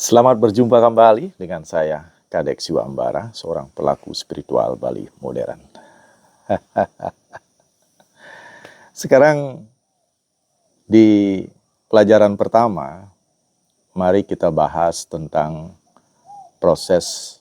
Selamat berjumpa kembali dengan saya, Kadek Siwambara, seorang pelaku spiritual Bali modern. Sekarang di pelajaran pertama, mari kita bahas tentang proses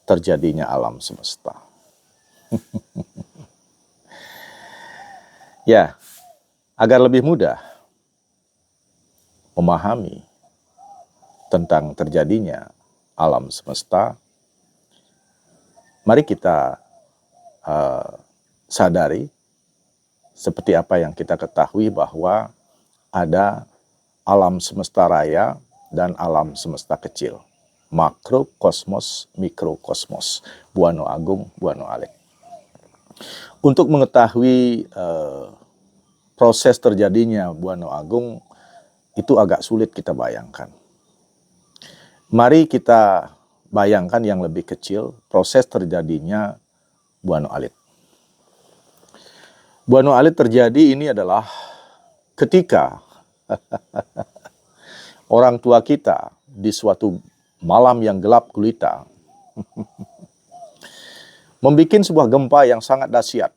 terjadinya alam semesta. Ya, agar lebih mudah memahami tentang terjadinya alam semesta, mari kita sadari seperti apa yang kita ketahui bahwa ada alam semesta raya dan alam semesta kecil. Makrokosmos, mikrokosmos. Buana Agung, Buana Alit. Untuk mengetahui proses terjadinya Buana Agung, itu agak sulit kita bayangkan. Mari kita bayangkan yang lebih kecil, proses terjadinya Buana Alit. Buana Alit terjadi ini adalah ketika orang tua kita di suatu malam yang gelap gulita membuat sebuah gempa yang sangat dahsyat.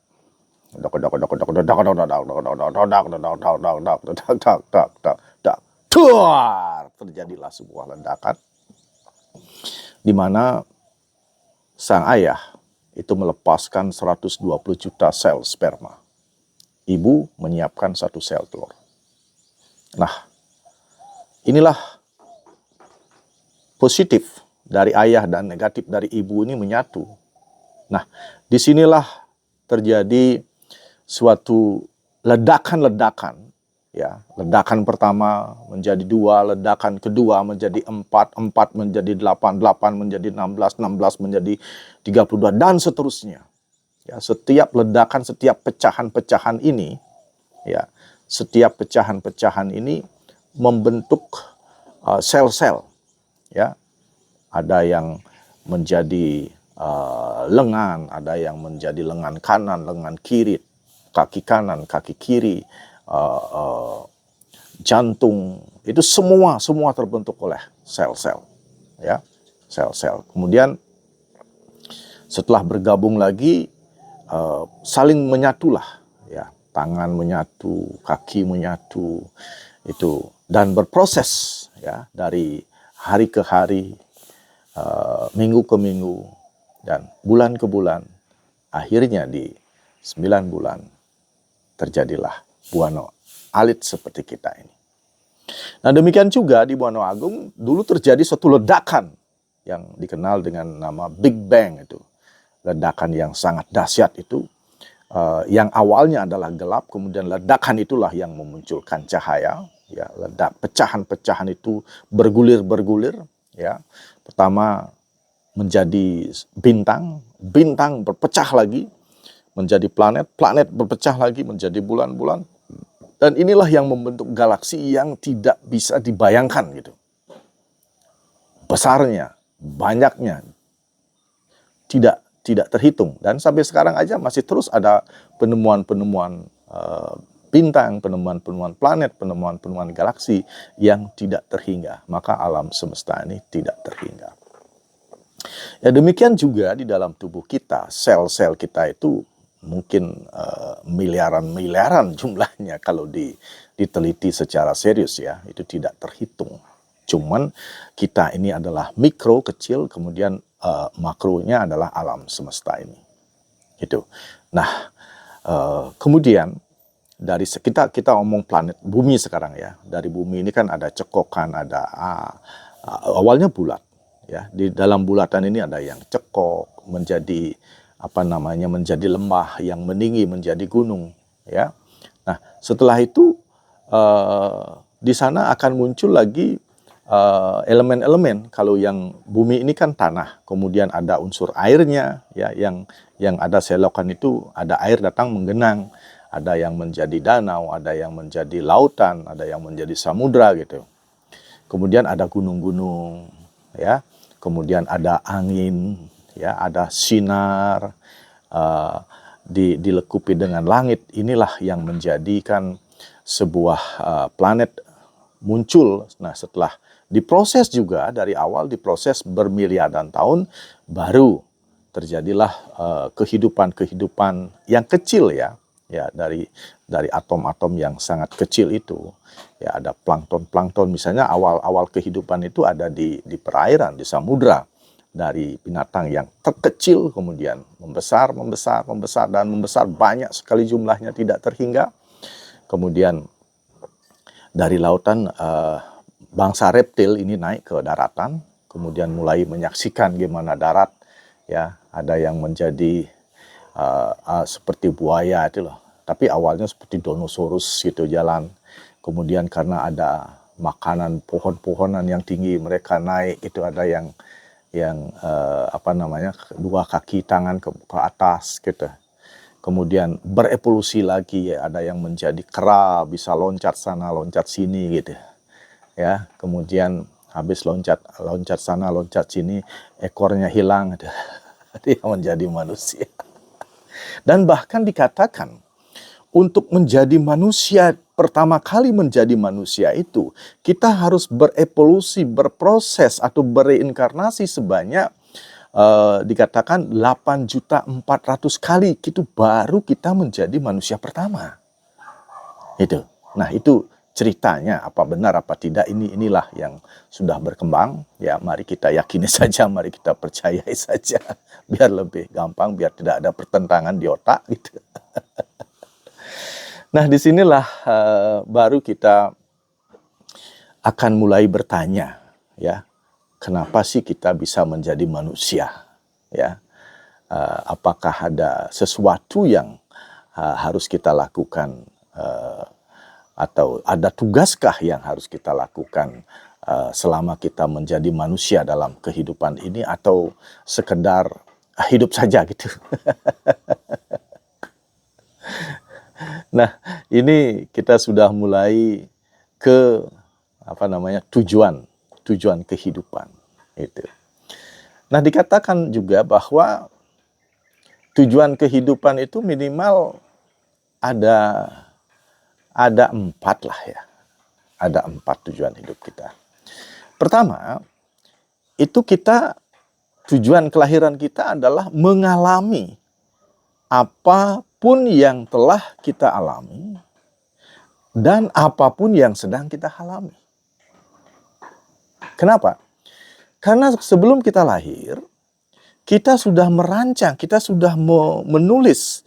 Terjadilah sebuah ledakan di mana sang ayah itu melepaskan 120 juta sel sperma. Ibu menyiapkan 1 sel telur. Nah, inilah positif dari ayah dan negatif dari ibu ini menyatu. Nah, disinilah terjadi suatu ledakan-ledakan. Ya, ledakan pertama menjadi 2, ledakan kedua menjadi 4, 4 menjadi 8, 8 menjadi 16, 16 menjadi 32, dan seterusnya. Ya, setiap ledakan, setiap pecahan-pecahan ini, ya, setiap pecahan-pecahan ini membentuk sel-sel. Ya, ada yang menjadi lengan, ada yang menjadi lengan kanan, lengan kiri, kaki kanan, kaki kiri, jantung, itu semua terbentuk oleh sel-sel, ya, sel-sel. Kemudian setelah bergabung lagi, saling menyatulah, ya, tangan menyatu, kaki menyatu, itu, dan berproses, ya, dari hari ke hari, minggu ke minggu, dan bulan ke bulan. Akhirnya di 9 bulan terjadilah Buana Alit seperti kita ini. Nah, demikian juga di Buana Agung dulu terjadi suatu ledakan yang dikenal dengan nama Big Bang itu. Ledakan yang sangat dahsyat itu, yang awalnya adalah gelap, kemudian ledakan itulah yang memunculkan cahaya. Ya, pecahan-pecahan itu bergulir, ya. Pertama menjadi bintang, bintang berpecah lagi menjadi planet, planet berpecah lagi menjadi bulan-bulan. Dan inilah yang membentuk galaksi yang tidak bisa dibayangkan gitu. Besarnya, banyaknya, tidak terhitung. Dan sampai sekarang aja masih terus ada penemuan-penemuan bintang, penemuan-penemuan planet, penemuan-penemuan galaksi yang tidak terhingga. Maka alam semesta ini tidak terhingga. Ya, demikian juga di dalam tubuh kita, sel-sel kita itu mungkin miliaran jumlahnya kalau diteliti secara serius, ya, itu tidak terhitung. Cuman kita ini adalah mikro, kecil, kemudian makronya adalah alam semesta ini. Gitu. Nah, kemudian dari kita omong planet bumi sekarang, ya. Dari bumi ini kan ada cekokan, ada awalnya bulat, ya. Di dalam bulatan ini ada yang cekok menjadi menjadi lembah, yang meninggi menjadi gunung, ya. Nah, setelah itu di sana akan muncul lagi elemen-elemen. Kalau yang bumi ini kan tanah, kemudian ada unsur airnya, ya, yang ada selokan itu, ada air datang menggenang, ada yang menjadi danau, ada yang menjadi lautan, ada yang menjadi samudra gitu. Kemudian ada gunung-gunung, ya. Kemudian ada angin, ya, ada sinar, dilekupi dengan langit. Inilah yang menjadikan sebuah planet muncul. Nah, setelah diproses juga dari awal, diproses bermiliaran tahun, baru terjadilah kehidupan-kehidupan yang kecil ya dari atom-atom yang sangat kecil itu. Ya, ada plankton-plankton misalnya, awal-awal kehidupan itu ada di perairan, di samudra. Dari binatang yang terkecil kemudian membesar dan membesar, banyak sekali jumlahnya tidak terhingga. Kemudian dari lautan bangsa reptil ini naik ke daratan, kemudian mulai menyaksikan gimana darat ya, ada yang menjadi seperti buaya itu loh. Tapi awalnya seperti dinosaurus gitu jalan. Kemudian karena ada makanan pohon-pohonan yang tinggi, mereka naik itu, ada yang dua kaki tangan ke atas gitu. Kemudian berevolusi lagi ya, ada yang menjadi kera, bisa loncat sana loncat sini gitu ya. Kemudian habis loncat sana loncat sini, ekornya hilang, dia menjadi manusia. Dan bahkan dikatakan untuk menjadi manusia, pertama kali menjadi manusia itu, kita harus berevolusi, berproses atau bereinkarnasi sebanyak dikatakan 8.400.000 kali, itu baru kita menjadi manusia pertama. Itu. Nah, itu ceritanya, apa benar apa tidak, inilah yang sudah berkembang. Ya, mari kita yakini saja, mari kita percayai saja, biar lebih gampang, biar tidak ada pertentangan di otak gitu. Nah, disinilah baru kita akan mulai bertanya, ya, kenapa sih kita bisa menjadi manusia? Ya, apakah ada sesuatu yang harus kita lakukan, atau ada tugaskah yang harus kita lakukan selama kita menjadi manusia dalam kehidupan ini, atau sekedar hidup saja gitu? Nah, ini kita sudah mulai ke tujuan kehidupan itu. Nah, dikatakan juga bahwa tujuan kehidupan itu minimal ada 4 lah ya. Ada 4 tujuan hidup kita. Pertama, itu tujuan kelahiran kita adalah mengalami apapun yang telah kita alami dan apapun yang sedang kita alami. Kenapa? Karena sebelum kita lahir, kita sudah merancang, kita sudah menulis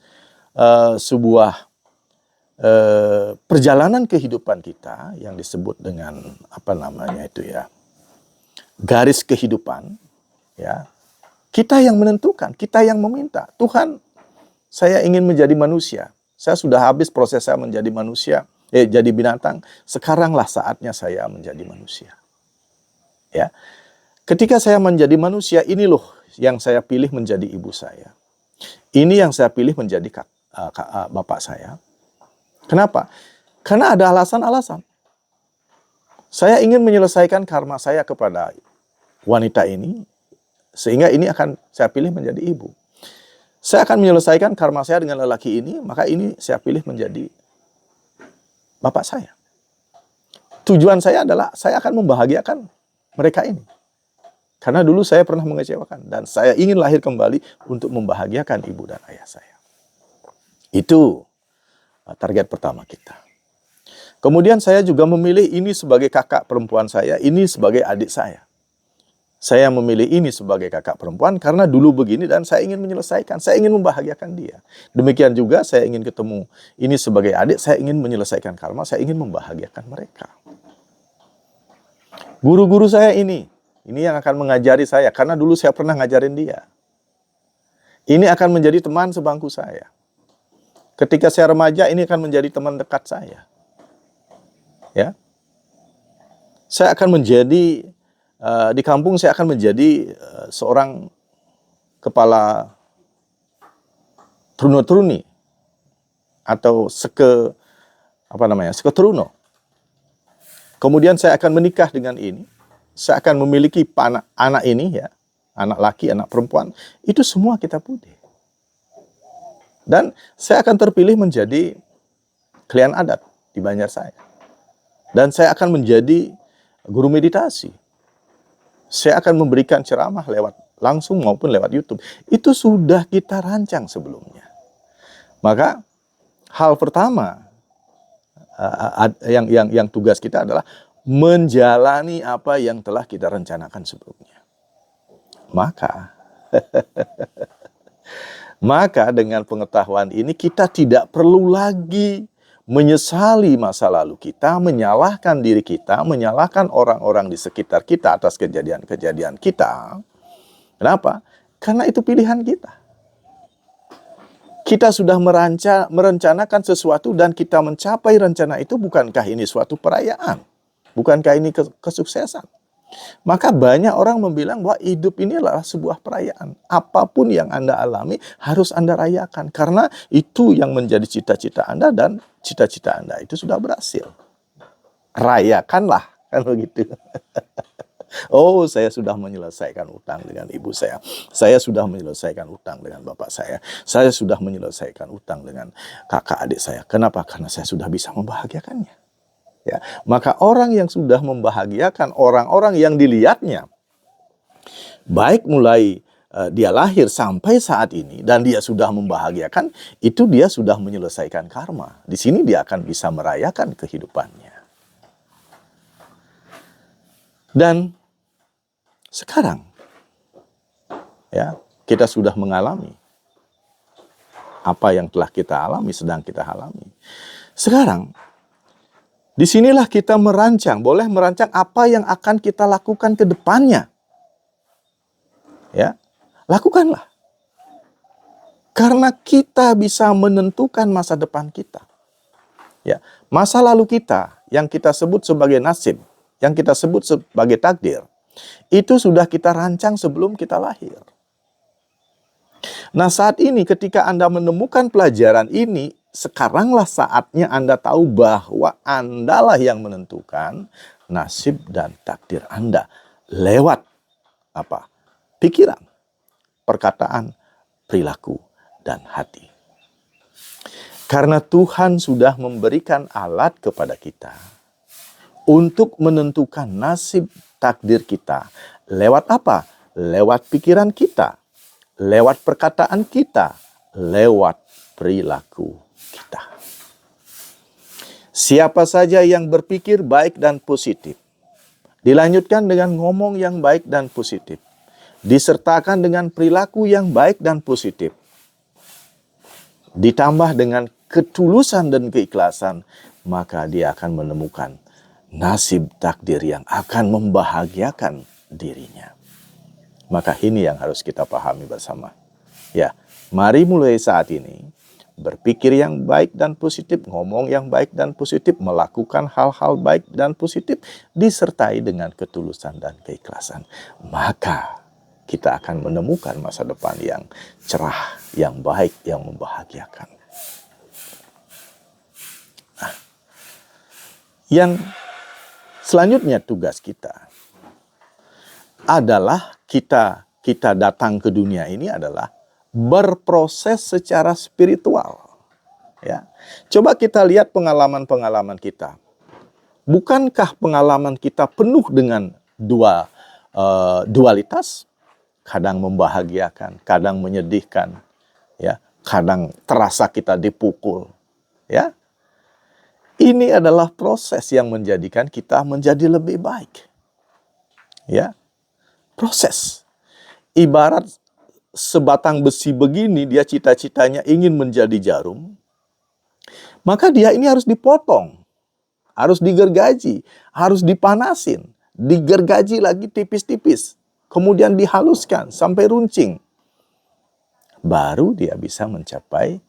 sebuah perjalanan kehidupan kita yang disebut dengan garis kehidupan. Ya, kita yang menentukan, kita yang meminta. Tuhan, saya ingin menjadi manusia. Saya sudah habis proses saya menjadi manusia, jadi binatang. Sekaranglah saatnya saya menjadi manusia. Ya, ketika saya menjadi manusia, ini loh yang saya pilih menjadi ibu saya. Ini yang saya pilih menjadi bapak saya. Kenapa? Karena ada alasan-alasan. Saya ingin menyelesaikan karma saya kepada wanita ini, sehingga ini akan saya pilih menjadi ibu. Saya akan menyelesaikan karma saya dengan lelaki ini, maka ini saya pilih menjadi bapak saya. Tujuan saya adalah saya akan membahagiakan mereka ini. Karena dulu saya pernah mengecewakan, dan saya ingin lahir kembali untuk membahagiakan ibu dan ayah saya. Itu target pertama kita. Kemudian saya juga memilih ini sebagai kakak perempuan saya, ini sebagai adik saya. Saya memilih ini sebagai kakak perempuan karena dulu begini dan saya ingin menyelesaikan, saya ingin membahagiakan dia. Demikian juga saya ingin ketemu ini sebagai adik, saya ingin menyelesaikan karma, saya ingin membahagiakan mereka. Guru-guru saya ini yang akan mengajari saya, karena dulu saya pernah ngajarin dia. Ini akan menjadi teman sebangku saya. Ketika saya remaja, ini akan menjadi teman dekat saya. Ya, saya akan menjadi di kampung, saya akan menjadi seorang kepala truno-truni atau seketruno. Kemudian saya akan menikah dengan ini, saya akan memiliki anak ini ya, anak laki, anak perempuan, itu semua kita putih. Dan saya akan terpilih menjadi klien adat di Banjar saya. Dan saya akan menjadi guru meditasi. Saya akan memberikan ceramah lewat langsung maupun lewat YouTube. Itu sudah kita rancang sebelumnya. Maka hal pertama yang tugas kita adalah menjalani apa yang telah kita rencanakan sebelumnya. Maka dengan pengetahuan ini kita tidak perlu lagi menyesali masa lalu kita, menyalahkan diri kita, menyalahkan orang-orang di sekitar kita atas kejadian-kejadian kita. Kenapa? Karena itu pilihan kita. Kita sudah merencanakan sesuatu dan kita mencapai rencana itu, bukankah ini suatu perayaan? Bukankah ini kesuksesan? Maka banyak orang membilang bahwa hidup ini adalah sebuah perayaan. Apapun yang Anda alami harus Anda rayakan. Karena itu yang menjadi cita-cita Anda dan cita-cita Anda itu sudah berhasil. Rayakanlah, kan begitu. Oh, saya sudah menyelesaikan utang dengan ibu saya. Saya sudah menyelesaikan utang dengan bapak saya. Saya sudah menyelesaikan utang dengan kakak adik saya. Kenapa? Karena saya sudah bisa membahagiakannya. Ya, maka orang yang sudah membahagiakan orang-orang yang dilihatnya, baik mulai dia lahir sampai saat ini, dan dia sudah membahagiakan, itu dia sudah menyelesaikan karma. Di sini dia akan bisa merayakan kehidupannya. Dan sekarang, ya, kita sudah mengalami apa yang telah kita alami, sedang kita alami. Sekarang, disinilah kita boleh merancang apa yang akan kita lakukan ke depannya. Ya, lakukanlah. Karena kita bisa menentukan masa depan kita. Ya, masa lalu kita yang kita sebut sebagai nasib, yang kita sebut sebagai takdir, itu sudah kita rancang sebelum kita lahir. Nah, saat ini ketika Anda menemukan pelajaran ini, sekaranglah saatnya Anda tahu bahwa Andalah yang menentukan nasib dan takdir Anda lewat apa? Pikiran, perkataan, perilaku, dan hati. Karena Tuhan sudah memberikan alat kepada kita untuk menentukan nasib takdir kita. Lewat apa? Lewat pikiran kita, lewat perkataan kita, lewat perilaku kita. Siapa saja yang berpikir baik dan positif, dilanjutkan dengan ngomong yang baik dan positif, disertakan dengan perilaku yang baik dan positif, ditambah dengan ketulusan dan keikhlasan, maka dia akan menemukan nasib takdir yang akan membahagiakan dirinya. Maka ini yang harus kita pahami bersama. Ya, mari mulai saat ini berpikir yang baik dan positif, ngomong yang baik dan positif, melakukan hal-hal baik dan positif, disertai dengan ketulusan dan keikhlasan. Maka kita akan menemukan masa depan yang cerah, yang baik, yang membahagiakan. Nah, yang selanjutnya tugas kita adalah kita datang ke dunia ini adalah berproses secara spiritual. Ya, coba kita lihat pengalaman-pengalaman kita. Bukankah pengalaman kita penuh dengan dualitas? Kadang membahagiakan, kadang menyedihkan, ya, kadang terasa kita dipukul, ya. Ini adalah proses yang menjadikan kita menjadi lebih baik. Ya. Proses. Ibarat sebatang besi begini, dia cita-citanya ingin menjadi jarum, maka dia ini harus dipotong, harus digergaji, harus dipanasin, digergaji lagi tipis-tipis, kemudian dihaluskan sampai runcing. Baru dia bisa mencapai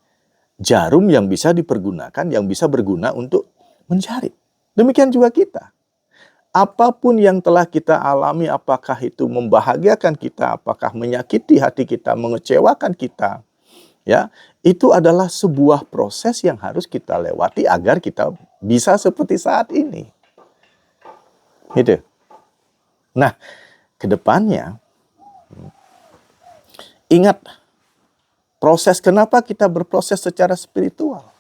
jarum yang bisa dipergunakan, yang bisa berguna untuk menjarit. Demikian juga kita. Apapun yang telah kita alami, apakah itu membahagiakan kita, apakah menyakiti hati kita, mengecewakan kita, ya, itu adalah sebuah proses yang harus kita lewati agar kita bisa seperti saat ini. Gitu. Nah, kedepannya, ingat proses kenapa kita berproses secara spiritual.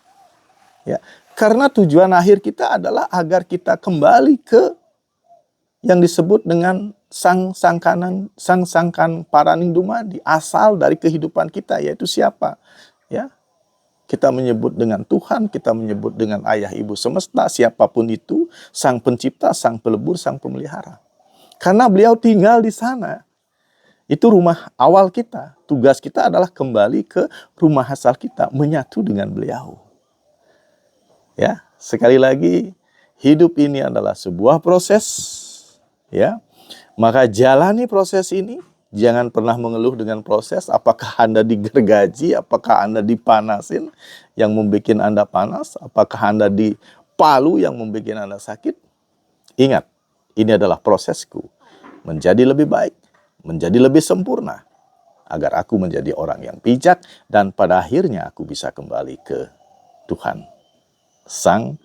Ya, Karena tujuan akhir kita adalah agar kita kembali ke yang disebut dengan sang sangkan paraning dumadi, asal dari kehidupan kita, yaitu siapa? Ya, kita menyebut dengan Tuhan, kita menyebut dengan Ayah Ibu Semesta, siapapun itu, Sang Pencipta, Sang Pelebur, Sang Pemelihara. Karena beliau tinggal di sana. Itu rumah awal kita. Tugas kita adalah kembali ke rumah asal kita, menyatu dengan beliau. Ya, sekali lagi, hidup ini adalah sebuah proses, ya. Maka jalani proses ini, jangan pernah mengeluh dengan proses. Apakah Anda digergaji, apakah Anda dipanasin yang membuat Anda panas, apakah Anda dipalu yang membuat Anda sakit. Ingat, ini adalah prosesku menjadi lebih baik, menjadi lebih sempurna, agar aku menjadi orang yang bijak, dan pada akhirnya aku bisa kembali ke Tuhan, Sang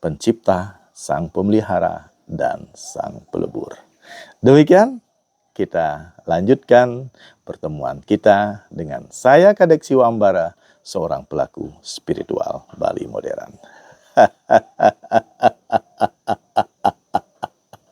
Pencipta, Sang Pemelihara, dan Sang Pelebur. Demikian kita lanjutkan pertemuan kita dengan saya Kadek Siwambara, seorang pelaku spiritual Bali modern.